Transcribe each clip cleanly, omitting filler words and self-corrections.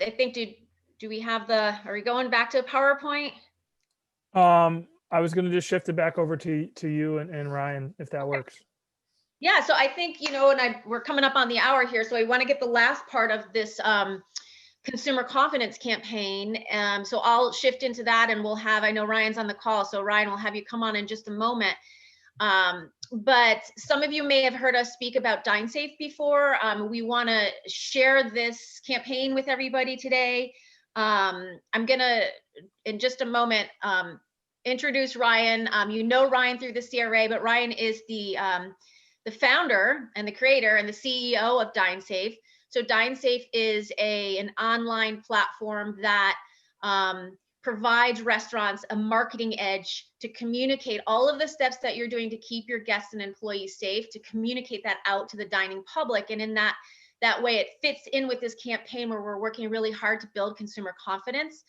I think, do we have are we going back to PowerPoint? I was going to just shift it back over to you and Ryan, if that works. Yeah, so I think, and we're coming up on the hour here, so I want to get the last part of this consumer confidence campaign. So I'll shift into that, and I know Ryan's on the call, so Ryan, will have you come on in just a moment. But some of you may have heard us speak about DineSafe before. We want to share this campaign with everybody today. I'm gonna, in just a moment, introduce Ryan. You know Ryan through the CRA, but Ryan is the founder and the creator and the CEO of DineSafe. So DineSafe is an online platform that provides restaurants a marketing edge to communicate all of the steps that you're doing to keep your guests and employees safe, to communicate that out to the dining public. And in that way, it fits in with this campaign where we're working really hard to build consumer confidence.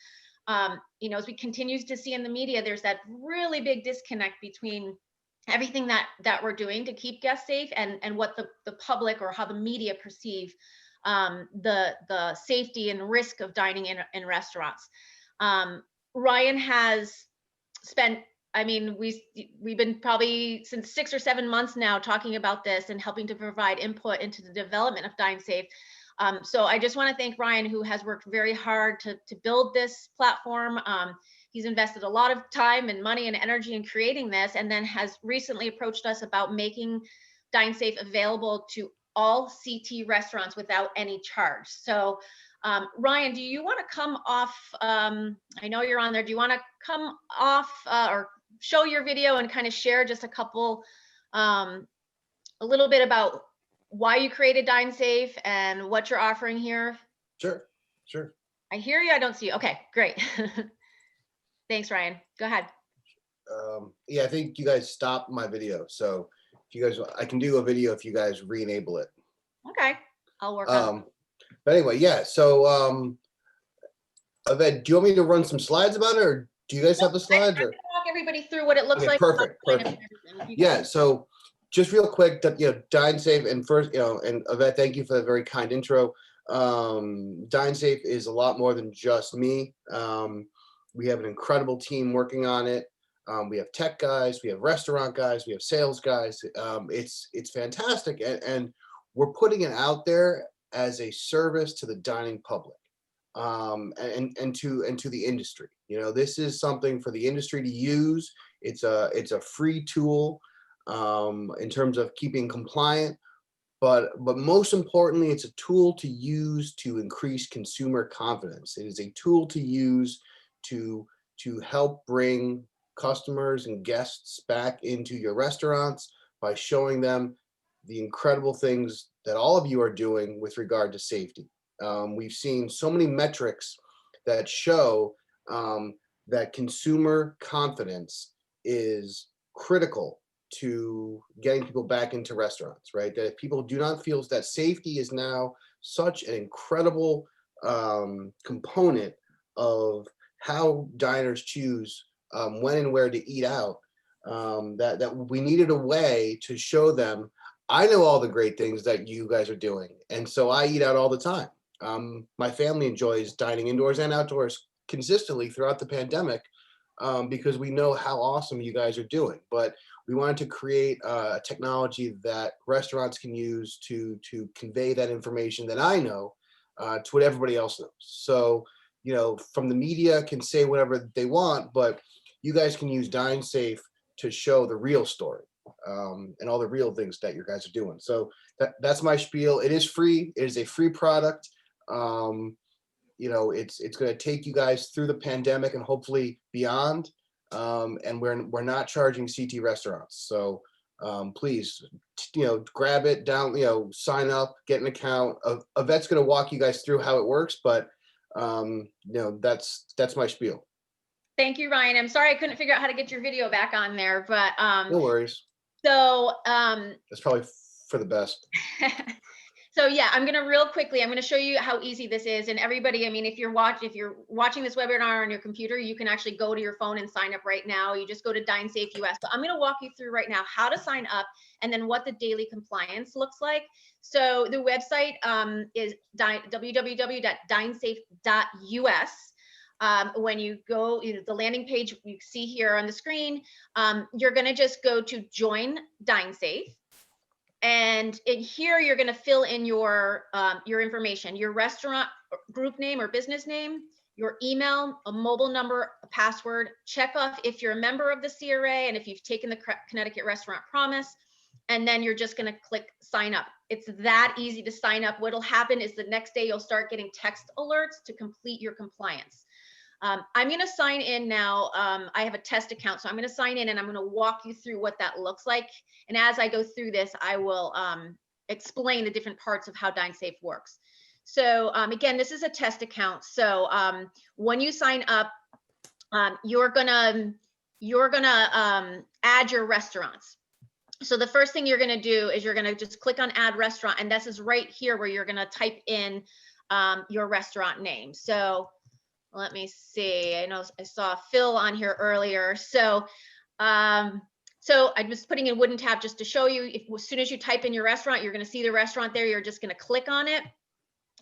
As we continue to see in the media, there's that really big disconnect between everything that we're doing to keep guests safe and what the public or how the media perceive the safety and risk of dining in restaurants. Ryan has spent, we've been probably since 6 or 7 months now talking about this and helping to provide input into the development of DineSafe. So I just want to thank Ryan, who has worked very hard to build this platform. He's invested a lot of time and money and energy in creating this, and then has recently approached us about making DineSafe available to all CT restaurants without any charge. So Ryan, do you want to come off? I know you're on there. Do you want to come off or show your video and kind of share just a little bit about why you created DineSafe and what you're offering here? Sure. I hear you. I don't see you. Okay, great. Thanks, Ryan. Go ahead. Yeah, I think you guys stopped my video. So if you guys, I can do a video if you guys re-enable it. Okay, I'll work on it. But anyway, yeah. So, Yvette, do you want me to run some slides about it, or do you guys have the slides? I'm gonna walk everybody through what it looks like. Perfect. Yeah. So, just real quick, DineSafe, and first, and Yvette, thank you for the very kind intro. DineSafe is a lot more than just me. We have an incredible team working on it. We have tech guys, we have restaurant guys, we have sales guys. It's fantastic, and we're putting it out there as a service to the dining public, and to the industry. This is something for the industry to use. It's a free tool in terms of keeping compliant, but most importantly, it's a tool to use to increase consumer confidence. It is a tool to use to help bring customers and guests back into your restaurants by showing them the incredible things that all of you are doing with regard to safety. We've seen so many metrics that show that consumer confidence is critical to getting people back into restaurants, right? That if people do not feel that safety is now such an incredible component of how diners choose when and where to eat out, that we needed a way to show them, I know all the great things that you guys are doing, and so I eat out all the time. My family enjoys dining indoors and outdoors consistently throughout the pandemic because we know how awesome you guys are doing. But we wanted to create a technology that restaurants can use to convey that information that I know to what everybody else knows. So, from the media can say whatever they want, but you guys can use DineSafe to show the real story and all the real things that you guys are doing. So that's my spiel. It is free. It is a free product. It's going to take you guys through the pandemic and hopefully beyond. And we're not charging CT restaurants. So please, grab it down, sign up, get an account. Yvette's going to walk you guys through how it works, but that's my spiel. Thank you, Ryan. I'm sorry I couldn't figure out how to get your video back on there, but no worries. So that's probably for the best. So yeah, I'm gonna real quickly, I'm gonna show you how easy this is. And everybody, I mean, if you're watching this webinar on your computer, you can actually go to your phone and sign up right now. You just go to DineSafe US. So I'm gonna walk you through right now how to sign up and then what the daily compliance looks like. So the website is www.dinesafe.us. When you go, the landing page you see here on the screen, you're gonna just go to join DineSafe. And in here, you're going to fill in your information, your restaurant group name or business name, your email, a mobile number, a password. Check off if you're a member of the CRA and if you've taken the Connecticut Restaurant Promise. And then you're just going to click sign up. It's that easy to sign up. What'll happen is the next day you'll start getting text alerts to complete your compliance. I'm going to sign in now. I have a test account, so I'm going to sign in and I'm going to walk you through what that looks like. And as I go through this, I will explain the different parts of how DineSafe works. So again, this is a test account. So when you sign up, you're gonna add your restaurants. So the first thing you're going to do is you're going to just click on add restaurant, and this is right here where you're going to type in your restaurant name. So let me see. I know I saw Phil on here earlier. So, I'm just putting in wooden tab just to show you. As soon as you type in your restaurant, you're going to see the restaurant there. You're just going to click on it,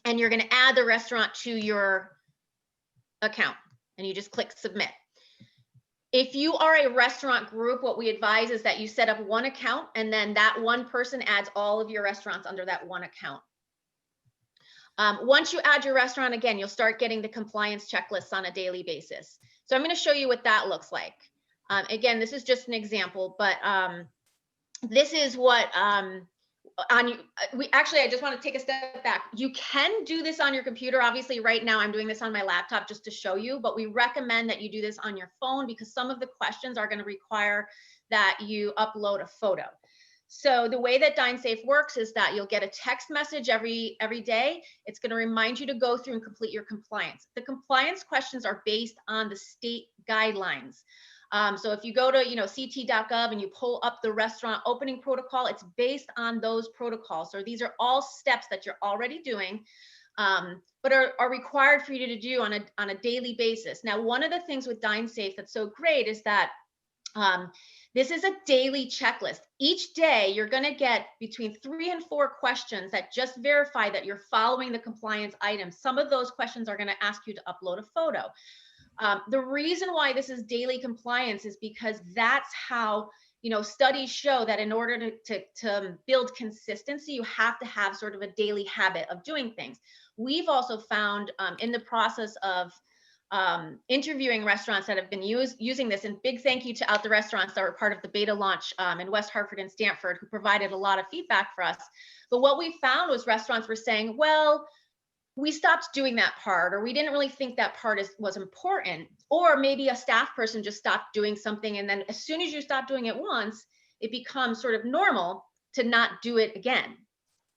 and you're going to add the restaurant to your account, and you just click submit. If you are a restaurant group, what we advise is that you set up one account, and then that one person adds all of your restaurants under that one account. Once you add your restaurant, again, you'll start getting the compliance checklists on a daily basis. So I'm going to show you what that looks like. Again, this is just an example, but this is what I just want to take a step back. You can do this on your computer. Obviously, right now I'm doing this on my laptop just to show you, but we recommend that you do this on your phone because some of the questions are going to require that you upload a photo. So the way that DineSafe works is that you'll get a text message every day. It's going to remind you to go through and complete your compliance. The compliance questions are based on the state guidelines. So if you go to ct.gov and you pull up the restaurant opening protocol, it's based on those protocols. So these are all steps that you're already doing, but are required for you to do on a daily basis. Now, one of the things with DineSafe that's so great is that this is a daily checklist. Each day, you're going to get between 3 and 4 questions that just verify that you're following the compliance items. Some of those questions are going to ask you to upload a photo. The reason why this is daily compliance is because that's how, studies show that in order to build consistency, you have to have sort of a daily habit of doing things. We've also found in the process of interviewing restaurants that have been using this, and big thank you to Out the Restaurants that were part of the beta launch in West Hartford and Stamford, who provided a lot of feedback for us. But what we found was restaurants were saying, well, we stopped doing that part, or we didn't really think that part was important, or maybe a staff person just stopped doing something, and then as soon as you stop doing it once, it becomes sort of normal to not do it again.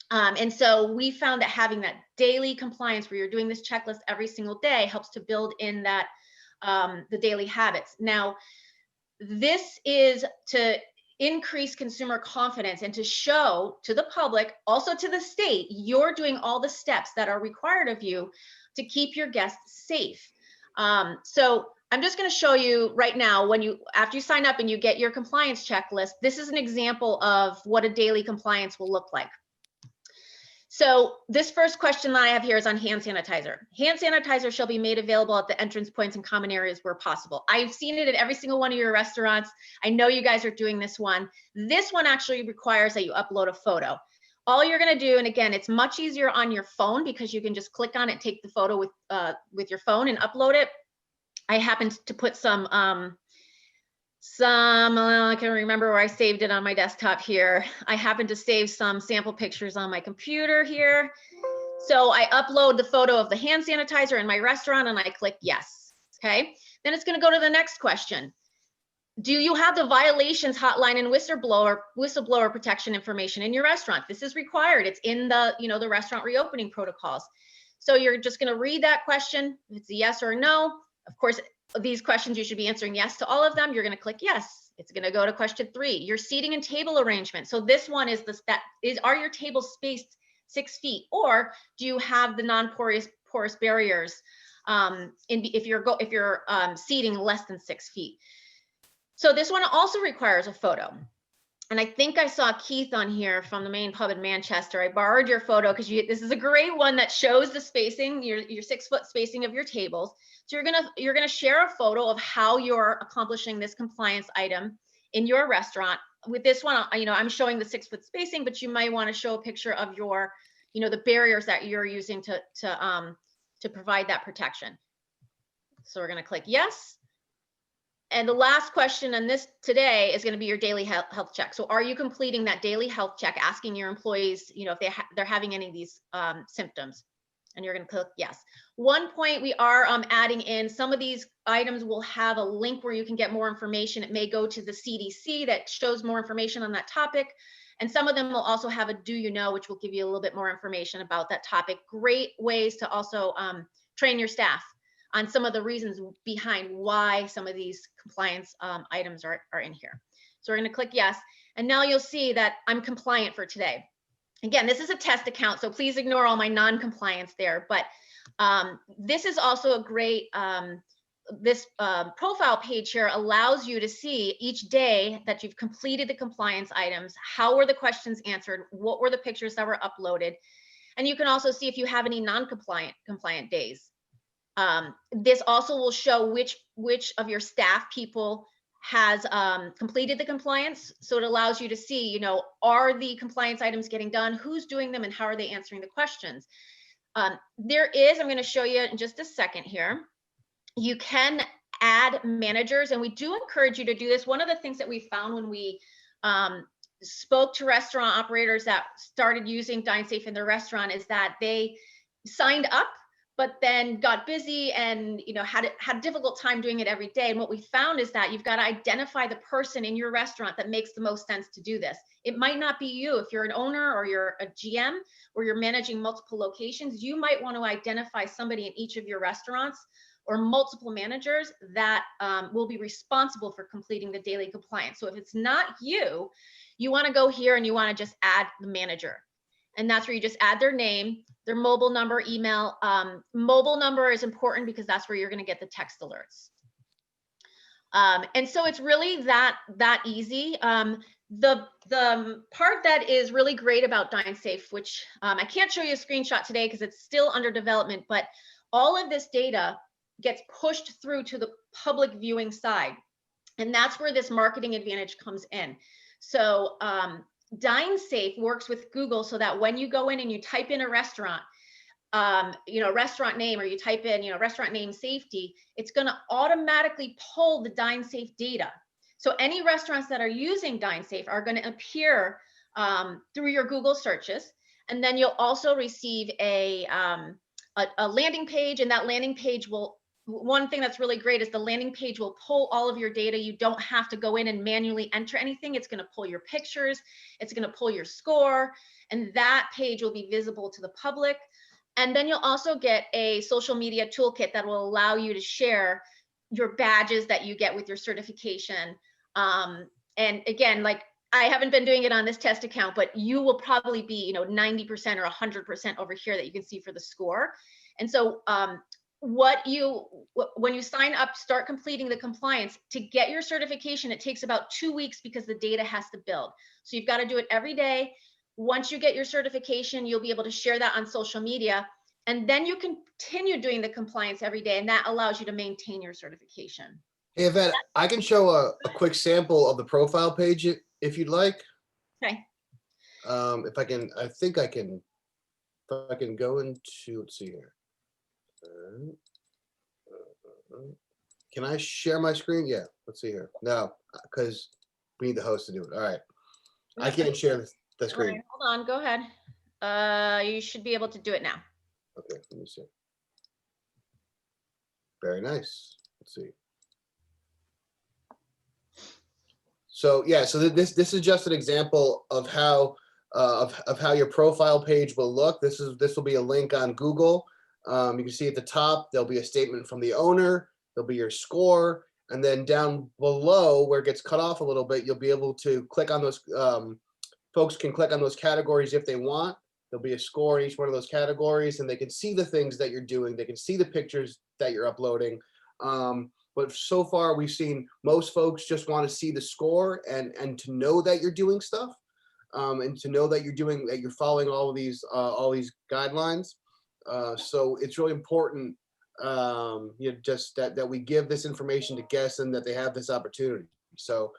And so we found that having that daily compliance where you're doing this checklist every single day helps to build in that the daily habits. Now, this is to increase consumer confidence and to show to the public, also to the state, you're doing all the steps that are required of you to keep your guests safe. So I'm just going to show you right now, after you sign up and you get your compliance checklist, this is an example of what a daily compliance will look like. So this first question that I have here is on hand sanitizer. Hand sanitizer shall be made available at the entrance points and common areas where possible. I've seen it at every single one of your restaurants. I know you guys are doing this one. This one actually requires that you upload a photo. All you're going to do, and again, it's much easier on your phone because you can just click on it, take the photo with your phone and upload it. I happened to put I can't remember where I saved it on my desktop here. I happen to save some sample pictures on my computer here. So I upload the photo of the hand sanitizer in my restaurant and I click yes. Okay. Then it's going to go to the next question. Do you have the violations hotline and whistleblower protection information in your restaurant? This is required. It's in the restaurant reopening protocols. So you're just going to read that question. If it's a yes or a no, of course, these questions, you should be answering yes to all of them. You're going to click yes. It's going to go to question 3, your seating and table arrangement. So this one is are your tables spaced 6 feet, or do you have the non-porous barriers if you're seating less than 6 feet? So this one also requires a photo. And I think I saw Keith on here from the main pub in Manchester. I borrowed your photo because this is a great one that shows the spacing, your 6 foot spacing of your tables. So you're gonna share a photo of how you're accomplishing this compliance item in your restaurant. With this one, I'm showing the 6 foot spacing, but you might want to show a picture of your, the barriers that you're using to provide that protection. So we're gonna click yes. And the last question on this today is going to be your daily health check. So are you completing that daily health check, asking your employees, if they're having any of these symptoms? And you're going to click yes. One point we are adding in, some of these items will have a link where you can get more information. It may go to the CDC that shows more information on that topic. And some of them will also have a do you know, which will give you a little bit more information about that topic. Great ways to also train your staff on some of the reasons behind why some of these compliance items are in here. So we're going to click yes. And now you'll see that I'm compliant for today. Again, this is a test account, so please ignore all my non-compliance there. But this is also a great, this profile page here allows you to see each day that you've completed the compliance items, how were the questions answered, what were the pictures that were uploaded. And you can also see if you have any non-compliant days. This also will show which of your staff people has completed the compliance. So it allows you to see, are the compliance items getting done, who's doing them, and how are they answering the questions. I'm going to show you in just a second here. You can add managers, and we do encourage you to do this. One of the things that we found when we spoke to restaurant operators that started using DineSafe in their restaurant is that they signed up, but then got busy and had a difficult time doing it every day. And what we found is that you've got to identify the person in your restaurant that makes the most sense to do this. It might not be you. If you're an owner or you're a GM or you're managing multiple locations, you might want to identify somebody in each of your restaurants or multiple managers that will be responsible for completing the daily compliance. So if it's not you, you want to go here and you want to just add the manager. And that's where you just add their name, their mobile number, email. Mobile number is important because that's where you're going to get the text alerts. And so it's really that easy. The part that is really great about DineSafe, which I can't show you a screenshot today because it's still under development, but all of this data gets pushed through to the public viewing side. And that's where this marketing advantage comes in. So DineSafe works with Google so that when you go in and you type in a restaurant, restaurant name, or you type in, restaurant name safety, it's going to automatically pull the DineSafe data. So any restaurants that are using DineSafe are going to appear through your Google searches. And then you'll also receive a landing page, and that landing page will, one thing that's really great is the landing page will pull all of your data. You don't have to go in and manually enter anything. It's going to pull your pictures. It's going to pull your score, and that page will be visible to the public. And then you'll also get a social media toolkit that will allow you to share your badges that you get with your certification. And again, like I haven't been doing it on this test account, but you will probably be, 90% or 100% over here that you can see for the score. And so when you sign up, start completing the compliance, to get your certification, it takes about 2 weeks because the data has to build. So you've got to do it every day. Once you get your certification, you'll be able to share that on social media, and then you continue doing the compliance every day, and that allows you to maintain your certification. Hey, Yvette, I can show a quick sample of the profile page if you'd like. Okay. If I can go into, let's see here. Can I share my screen? Yeah, let's see here. No, because we need the host to do it. All right. I can't share the screen. Right, hold on, go ahead. You should be able to do it now. Okay, let me see. Very nice. Let's see. So yeah, so this is just an example of how how your profile page will look. This will be a link on Google. You can see at the top there'll be a statement from the owner. There'll be your score, and then down below where it gets cut off a little bit, you'll be able to click on those. Folks can click on those categories if they want. There'll be a score in each one of those categories, and they can see the things that you're doing. They can see the pictures that you're uploading. But so far, we've seen most folks just want to see the score and to know that you're doing stuff, and to know that you're following all these guidelines. So it's really important, just that we give this information to guests and that they have this opportunity. So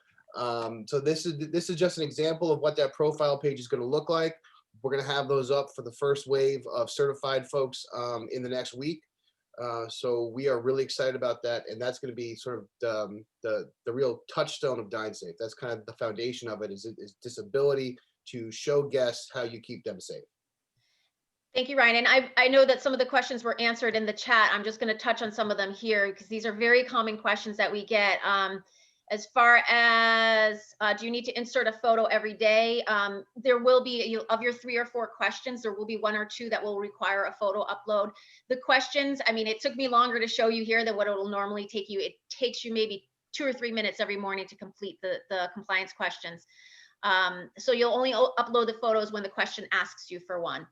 this is just an example of what that profile page is going to look like. We're going to have those up for the first wave of certified folks in the next week. So we are really excited about that, and that's going to be sort of the real touchstone of DineSafe. That's kind of the foundation of it, is this ability to show guests how you keep them safe. Thank you, Ryan. And I know that some of the questions were answered in the chat. I'm just going to touch on some of them here because these are very common questions that we get. As far as, do you need to insert a photo every day? There will be, of your 3 or 4 questions, there will be 1 or 2 that will require a photo upload. The questions, I mean, it took me longer to show you here than what it will normally take you. It takes you maybe 2 or 3 minutes every morning to complete the compliance questions. So you'll only upload the photos when the question asks you for one.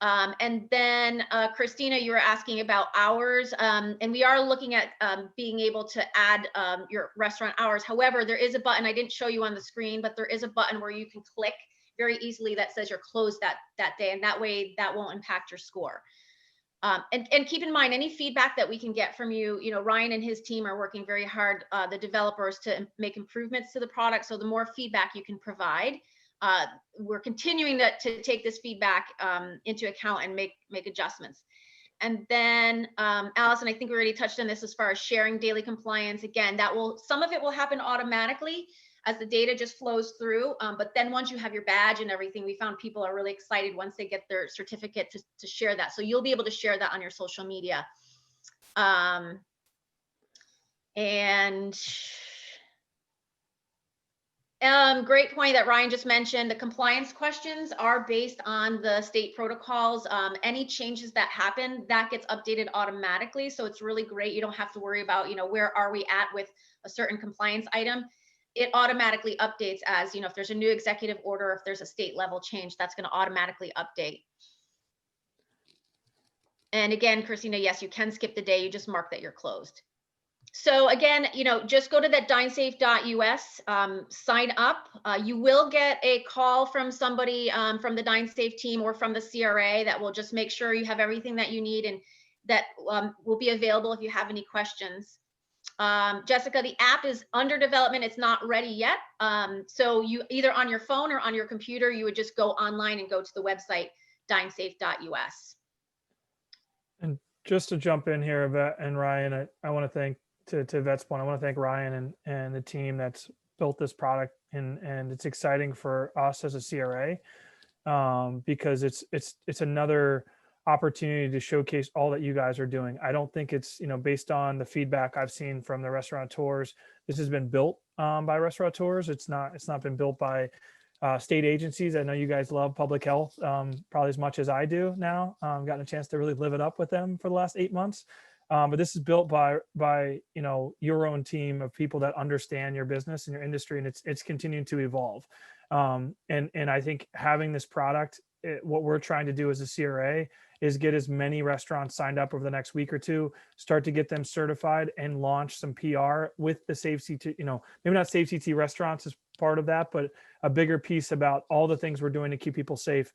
And then Christina, you were asking about hours, and we are looking at being able to add your restaurant hours. However, there is a button, I didn't show you on the screen, but there is a button where you can click very easily that says you're closed that day, and that way that won't impact your score. And keep in mind, any feedback that we can get from you, Ryan and his team are working very hard, the developers, to make improvements to the product. So the more feedback you can provide, we're continuing to take this feedback into account and make adjustments. And then Allison, I think we already touched on this as far as sharing daily compliance. Again, some of it will happen automatically as the data just flows through. But then once you have your badge and everything, we found people are really excited once they get their certificate to share that. So you'll be able to share that on your social media. Great point that Ryan just mentioned. The compliance questions are based on the state protocols. Any changes that happen, that gets updated automatically. So it's really great. You don't have to worry about, where are we at with a certain compliance item. It automatically updates as, if there's a new executive order, if there's a state level change, that's going to automatically update. And again, Christina, yes, you can skip the day. You just mark that you're closed. So again, just go to that DineSafe.us, sign up. You will get a call from somebody from the DineSafe team or from the CRA that will just make sure you have everything that you need, and that will be available if you have any questions. Jessica, the app is under development. It's not ready yet. So you either on your phone or on your computer, you would just go online and go to the website, DineSafe.us. And just to jump in here, Yvette and Ryan, I want to thank, to Yvette's point, I want to thank Ryan and the team that's built this product, and it's exciting for us as a CRA, because it's another opportunity to showcase all that you guys are doing. I don't think it's, based on the feedback I've seen from the restaurateurs, this has been built by restaurateurs. It's not been built by state agencies. I know you guys love public health probably as much as I do now. Gotten a chance to really live it up with them for the last 8 months. But this is built by your own team of people that understand your business and your industry, and it's continuing to evolve. And I think having this product, what we're trying to do as a CRA is get as many restaurants signed up over the next week or two, start to get them certified, and launch some PR with the Safe CT, maybe not Safe CT restaurants as part of that, but a bigger piece about all the things we're doing to keep people safe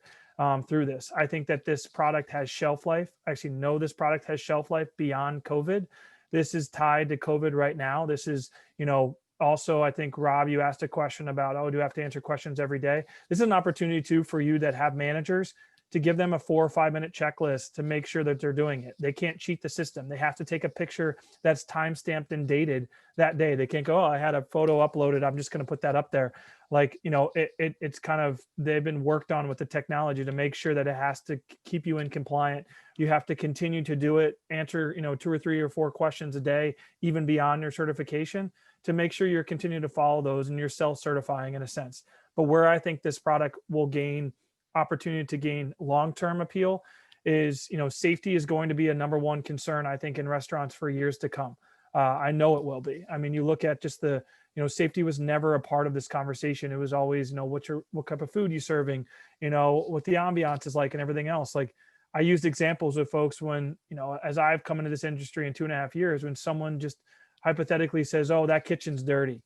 through this. I think that this product has shelf life. I actually know this product has shelf life beyond COVID. This is tied to COVID right now. This is, also, I think, Rob, you asked a question about, do I have to answer questions every day? This is an opportunity too for you that have managers to give them a 4 or 5 minute checklist to make sure that they're doing it. They can't cheat the system. They have to take a picture that's time-stamped and dated that day. They can't go, I had a photo uploaded, I'm just going to put that up there. It's kind of, they've been worked on with the technology to make sure that it has to keep you in compliant. You have to continue to do it, answer, 2 or 3 or 4 questions a day, even beyond your certification, to make sure you're continuing to follow those and you're self-certifying in a sense. But where I think this product will gain opportunity to gain long-term appeal is, safety is going to be a #1 concern, I think, in restaurants for years to come. I know it will be. I mean, you look at just the safety was never a part of this conversation. It was always, what type of food you serving, what the ambiance is like and everything else. Like I used examples with folks when, as I've come into this industry in 2.5 years, when someone just hypothetically says, oh, that kitchen's dirty.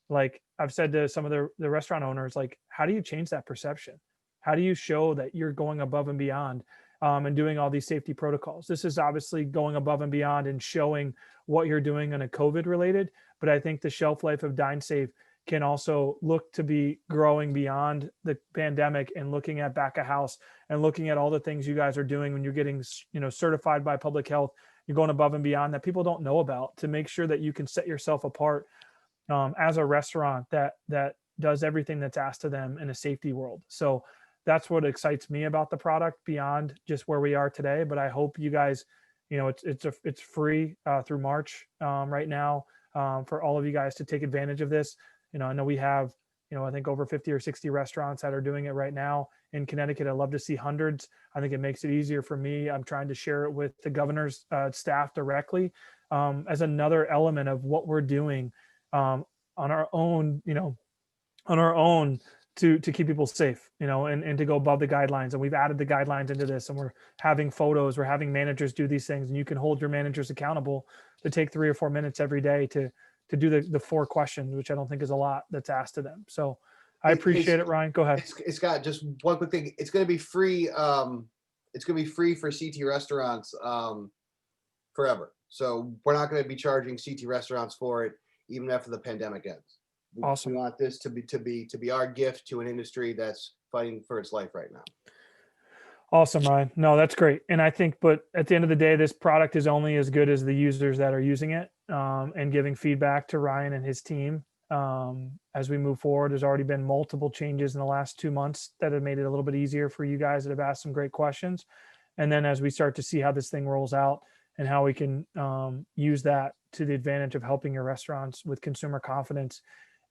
Like I've said to some of the restaurant owners, like, how do you change that perception? How do you show that you're going above and beyond and doing all these safety protocols? This is obviously going above and beyond and showing what you're doing on a COVID related, but I think the shelf life of DineSafe can also look to be growing beyond the pandemic and looking at back of house and looking at all the things you guys are doing when you're getting, certified by public health. You're going above and beyond that people don't know about to make sure that you can set yourself apart as a restaurant that does everything that's asked of them in a safety world. So that's what excites me about the product beyond just where we are today. But I hope you guys, it's free through March right now for all of you guys to take advantage of this. I know we have, I think over 50 or 60 restaurants that are doing it right now in Connecticut. I'd love to see hundreds. I think it makes it easier for me. I'm trying to share it with the governor's staff directly as another element of what we're doing on our own, to keep people safe, and to go above the guidelines. And we've added the guidelines into this, and we're having photos, we're having managers do these things, and you can hold your managers accountable to take 3 or 4 minutes every day to do the 4 questions, which I don't think is a lot that's asked of them. So I appreciate it, Ryan. Go ahead. It's got just one quick thing. It's going to be free. It's going to be free for CT restaurants forever. So we're not going to be charging CT restaurants for it even after the pandemic ends. Awesome. We want this to be our gift to an industry that's fighting for its life right now. Awesome, Ryan. No, that's great. And I think, but at the end of the day, this product is only as good as the users that are using it and giving feedback to Ryan and his team. As we move forward, there's already been multiple changes in the last 2 months that have made it a little bit easier for you guys that have asked some great questions. And then as we start to see how this thing rolls out and how we can use that to the advantage of helping your restaurants with consumer confidence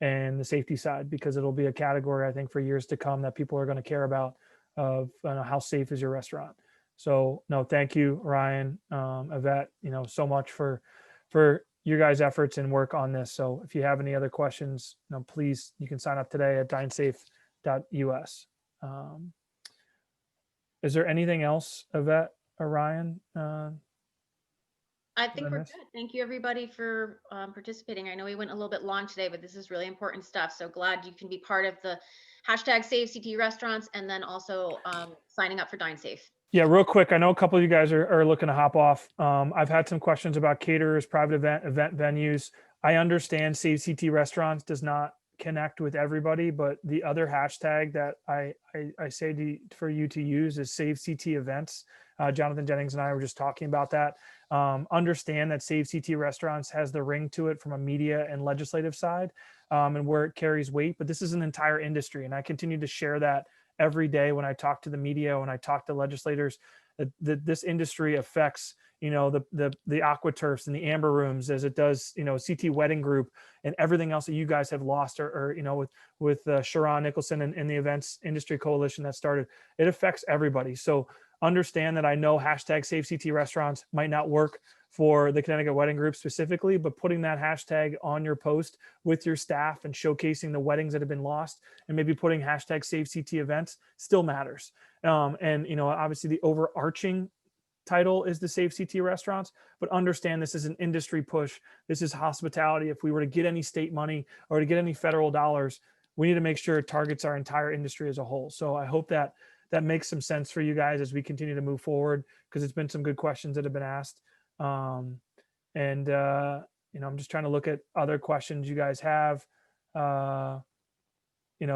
and the safety side, because it'll be a category, I think, for years to come that people are going to care about of how safe is your restaurant. So no, thank you, Ryan, Yvette, so much for your guys' efforts and work on this. So if you have any other questions, please, you can sign up today at dinesafe.us. Is there anything else, Yvette or Ryan? I think we're good. Thank you, everybody, for participating. I know we went a little bit long today, but this is really important stuff. So glad you can be part of the hashtag Save CT Restaurants, and then also signing up for DineSafe. Yeah, real quick. I know a couple of you guys are looking to hop off. I've had some questions about caterers, private event venues. I understand Save CT Restaurants does not connect with everybody, but the other hashtag that I say for you to use is Save CT Events. Jonathan Jennings and I were just talking about that. Understand that Save CT Restaurants has the ring to it from a media and legislative side and where it carries weight, but this is an entire industry. And I continue to share that every day when I talk to the media, when I talk to legislators, that this industry affects, the AquaTurfs and the Amber Rooms as it does, CT Wedding Group and everything else that you guys have lost or with Sharon Nicholson and the Events Industry Coalition that started. It affects everybody. So understand that I know hashtag Save CT Restaurants might not work for the Connecticut Wedding Group specifically, but putting that hashtag on your post with your staff and showcasing the weddings that have been lost and maybe putting hashtag Save CT Events still matters. And obviously the overarching title is the Save CT Restaurants, but understand this is an industry push. This is hospitality. If we were to get any state money or to get any federal dollars, we need to make sure it targets our entire industry as a whole. So I hope that makes some sense for you guys as we continue to move forward, because it's been some good questions that have been asked. I'm just trying to look at other questions you guys have.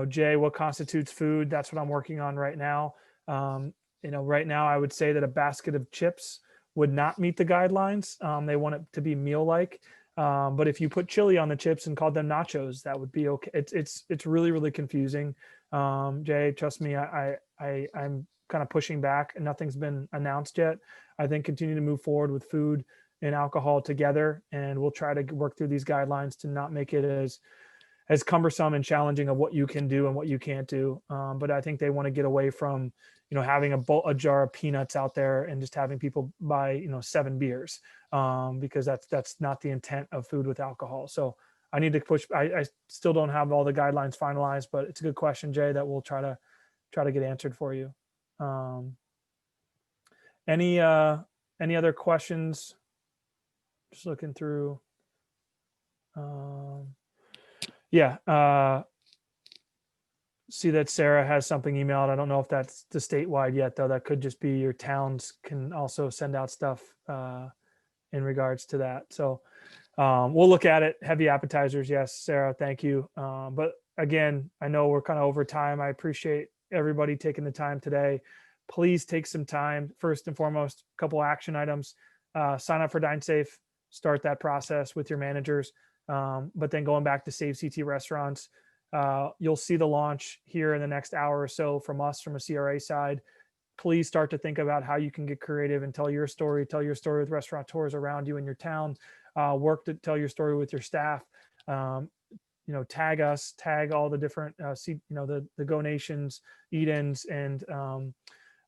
Jay, what constitutes food? That's what I'm working on right now. Right now I would say that a basket of chips would not meet the guidelines. They want it to be meal-like. But if you put chili on the chips and called them nachos, that would be okay. It's really, really confusing. Jay, trust me, I'm kind of pushing back and nothing's been announced yet. I think continue to move forward with food and alcohol together, and we'll try to work through these guidelines to not make it as cumbersome and challenging of what you can do and what you can't do. But I think they want to get away from, having a jar of peanuts out there and just having people buy, 7 beers, because that's not the intent of food with alcohol. So I need to push. I still don't have all the guidelines finalized, but it's a good question, Jay, that we'll try to get answered for you. Any other questions? Just looking through. See that Sarah has something emailed. I don't know if that's the statewide yet, though. That could just be your towns can also send out stuff in regards to that. So we'll look at it. Heavy appetizers. Yes, Sarah, thank you. But again, I know we're kind of over time. I appreciate everybody taking the time today. Please take some time. First and foremost, a couple action items. Sign up for DineSafe. Start that process with your managers. But then going back to Save CT Restaurants, you'll see the launch here in the next hour or so from us from a CRA side. Please start to think about how you can get creative and tell your story with restaurateurs around you in your town. Work to tell your story with your staff. Tag us, tag all the different, the Go Nations, Edens, and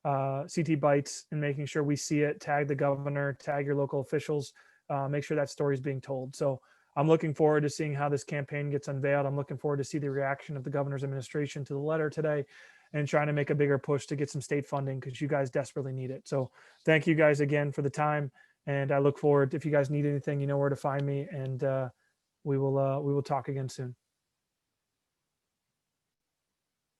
CT Bites, and making sure we see it. Tag the governor, tag your local officials, make sure that story is being told. So I'm looking forward to seeing how this campaign gets unveiled. I'm looking forward to see the reaction of the governor's administration to the letter today, and trying to make a bigger push to get some state funding, because you guys desperately need it. So thank you guys again for the time. And I look forward, if you guys need anything, you know where to find me, and we will talk again soon.